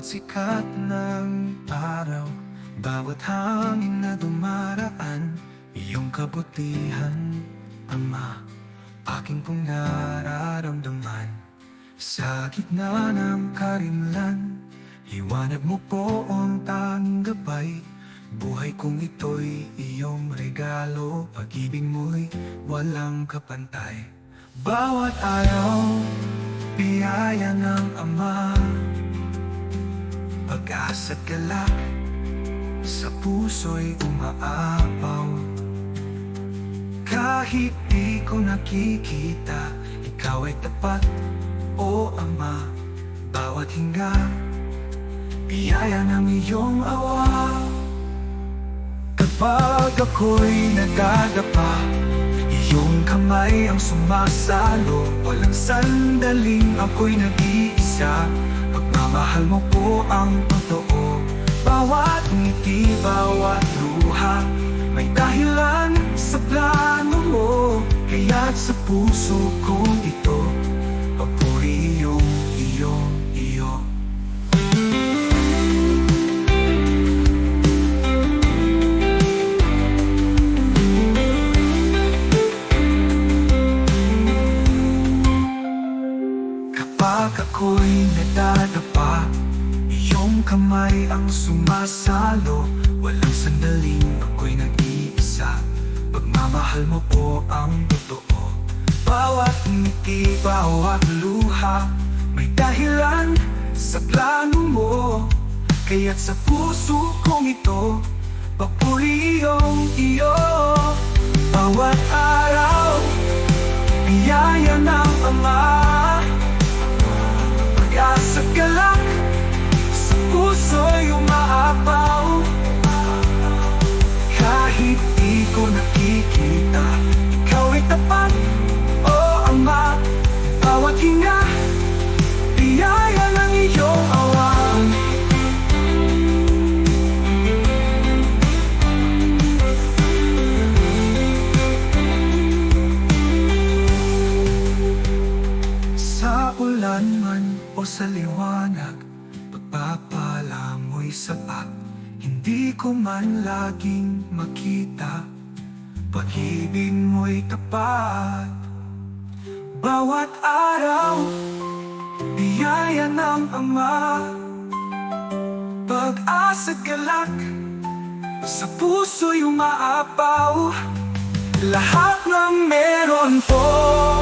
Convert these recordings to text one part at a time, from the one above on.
bawat sikat ng araw, bawat hangin na dumaraan, iyong kabutihan, Ama, aking pong nararamdaman. Sa gitna ng karimlan, liwanag mo po ang tanging gabay. Buhay kong ito'y iyong regalo, pag-ibig mo'y walang kapantay. Bawat araw, biyaya ng Ama, pag-asa't galak sa puso'y umaapaw. Kahit di ko nakikita, ikaw ay tapat, o Ama. Bawat hinga, biyaya ng iyong awa. Kapag ako'y nadadapa, iyong kamay ang sumasalo. Walang sandaling ako'y nag-iisa, pagmamahal mo po ang totoo. Bawat ngiti, bawat luha, may dahilan sa plano mo. Kaya't sa puso kong ito, papuri iyong iyo. Kapag ako'y nadadapa, iyong kamay ang sumasalo. Walang sandaling ako'y nag-iisa, pagmamahal mo po ang totoo. Bawat ngiti, bawat luha, may dahilan sa plano mo. Kaya't sa puso kong ito, papuri iyong iyo. Bawat araw, biyaya ng Ama, pag-asa't galak sa puso'y umaapaw. Kahit di ko nakikita, ikaw ay tapat, o Ama. Bawat hinga, biyaya ng iyong awa. Sa ulan man o sa liwanag, pagpapala mo'y sapat. Hindi ko man laging makita, pag-ibig mo'y tapat. Bawat araw, biyaya ng Ama, pag-asa't galak sa puso'y umaapaw. Lahat ng meron po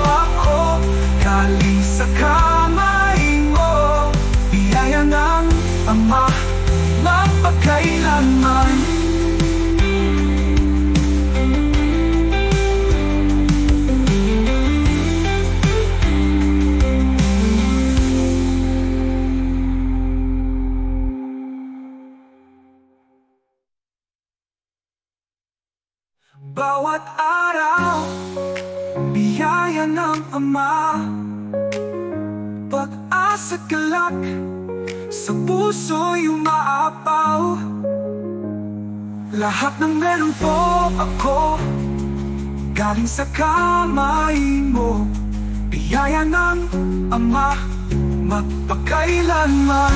ako, galing sa kamay mo. Biyaya ng Ama, magpakailanman. Bawat araw, biyaya ng Ama, pag-asa't galak sa puso'y umaapaw. Lahat ng meron po ako, galing sa kamay mo. Biyaya ng Ama, magpakailanman.